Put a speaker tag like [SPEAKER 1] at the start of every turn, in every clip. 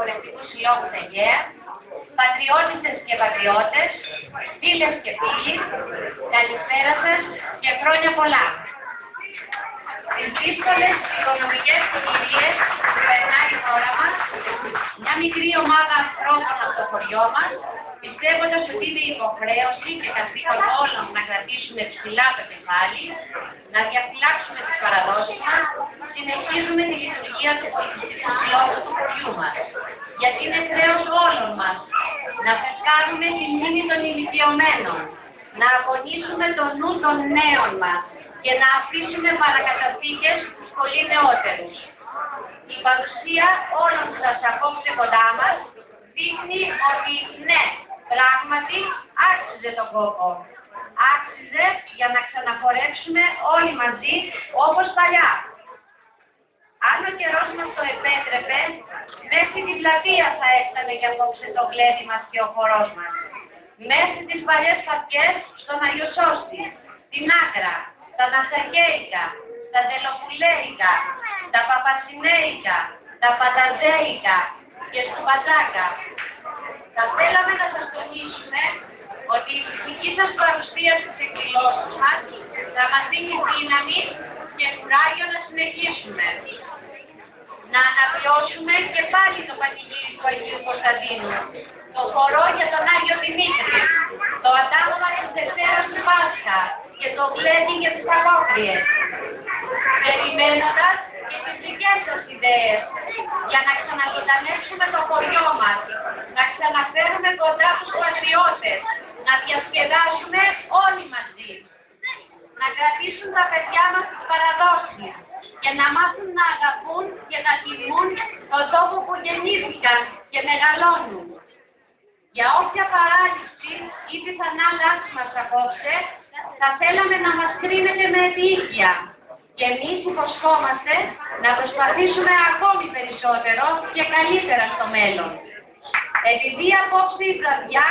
[SPEAKER 1] Χορευτικού Συλλόγου Αιγαία, πατριώτισσες και πατριώτες, φίλες και φίλοι, καλησπέρα σας και χρόνια πολλά. Στις δύσκολες οικονομικές συγκυρίες που περνάει η χώρα μας, μια μικρή ομάδα ανθρώπων από το χωριό μας, πιστεύοντας ότι είναι υποχρέωση και καθήκον όλων να κρατήσουμε ψηλά το κεφάλι, να διαφυλάξουμε τις παραδόσεις μας, συνεχίζουμε τη λειτουργία του πολιτιστικού συλλόγου του χωριού μας. Γιατί είναι χρέος όλων μας να φεσκάρουμε τη μνήμη των ηλικιωμένων, να αγωνίσουμε το νου των νέων μας και να αφήσουμε παρακαταθήκες στους πολύ νεότερους. Η παρουσία όλων σας απόψε κοντά μας δείχνει ότι ναι, πράγματι άξιζε τον κόπο. Άξιζε για να ξαναχορέψουμε όλοι μαζί όπως παλιά. Αν ο καιρός μας το επέτρεπε, μέχρι την πλατεία θα έφτανε και απόψε το γλέντι μας και ο χορός μας. Μέχρι τις παλιές χαπιές στον Αγιοσώστη, την Άκρα, τα Νασακέικα, τα Δελοπουλέικα, τα Παπασινέικα, τα Πανταζέικα και στο Πατζάκα. Θα θέλαμε να σας τονίσουμε ότι η φυσική σας παρουσία στις εκδηλώσεις μας θα μας δίνει δύναμη και κουράγιο να συνεχίσουμε. Να αναβιώσουμε και πάλι το πανηγύρι του Αγίου Κωνσταντίνου, το χορό για τον Άγιο Δημήτρη, το αντάγωμα της Δευτέρας του Πάσχα και το γλέντι για τις Αγόκριες, περιμένοντας και τις δικές σας ιδέες για να ξαναζωντανεύσουμε το χωριό μας, να ξαναφέρουμε κοντά τους πατριώτες, να διασκεδάσουμε όλοι μαζί, να κρατήσουν τα παιδιά μας τις παραδόσεις και να μάθουν να αγαπούν και να τιμούν τον τόπο που γεννήθηκαν και μεγαλώνουν. Για όποια παράληψη ή πιθανά λάθη μας απόψε, θα θέλαμε να μας κρίνετε με επίοικια. Και εμείς υποσχόμαστε να προσπαθήσουμε ακόμη περισσότερο και καλύτερα στο μέλλον. Επειδή απόψε η βραδιά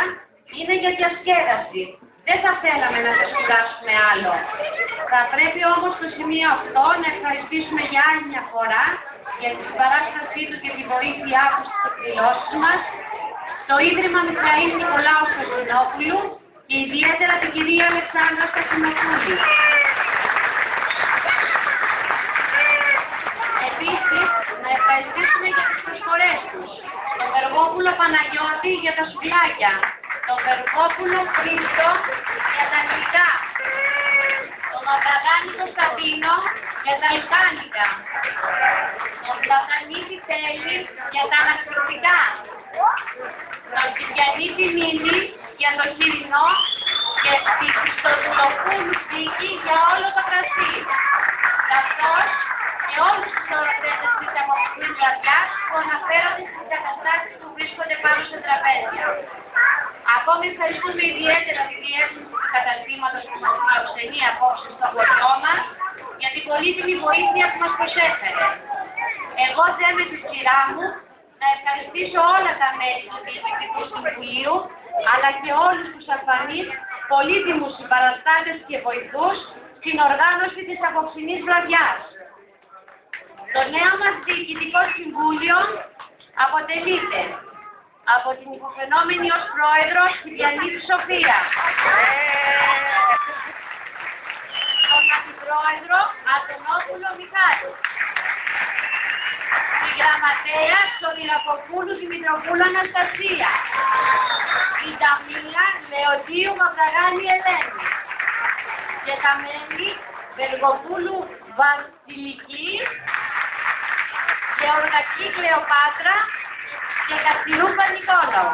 [SPEAKER 1] είναι για διασκέδαση, δεν θα θέλαμε να σας κουράσουμε άλλο. Θα πρέπει όμως στο σημείο αυτό να ευχαριστήσουμε για άλλη μια φορά για τη συμπαράστασή του και τη βοήθειά του στις εκδηλώσεις μας, το Ίδρυμα Μιχαήλ Νικολάου Κωνσταντινόπουλου και ιδιαίτερα την κυρία Αλεξάνδρα Σταθινοπούλη. Επίσης, να ευχαριστήσουμε για τις προσφορές τους, τον Βεργόπουλο Παναγιώτη για τα σουβλάκια, τον Βεργόπουλο Χρήστο για τα γλυκά, τον Μαυραγάνη Κωνσταντίνο για τα λιχάνικα, τον Πλατανίτη Τέλη για τα αναστροφικά, τον Κυριανίτη Μίνη για το χοιρινό και τη Χριστοδουλοπούλου Στίκη για όλο το κρασί, καθώς και όλους τους ορατές της απόψινής βραδιάς που αναφέρονται στις καταστάσεις που βρίσκονται πάνω σε τραπέζια. Ακόμη ευχαριστούμε ιδιαίτερα τη διεύθυνση του καταστήματος που μας φιλοξενεί απόψε στο χωριό μας για την πολύτιμη βοήθεια που μας προσέφερε. Εγώ δε με τη σειρά μου να ευχαριστήσω όλα τα μέλη του Διοικητικού Συμβουλίου αλλά και όλους τους ασθενείς, πολύτιμους συμπαραστάτες και βοηθούς στην οργάνωση της απόψινής βραδιάς. Το νέο μας Διοικητικό Συμβούλιο αποτελείται από την υποφαινόμενη ως πρόεδρο Κυριανίτη Σοφία, τον αντιπρόεδρο Αντωνόπουλο Μιχάλη, τη γραμματέα Σωτηρακοπούλου Δημητροπούλου Αναστασία, η ταμεία Λεωτίου Μαυραγάνη Ελένη και τα μέλη Βεργοπούλου Βασιλική, Γεωργακή Κλεοπάτρα και Καστινού Πανικόλαου.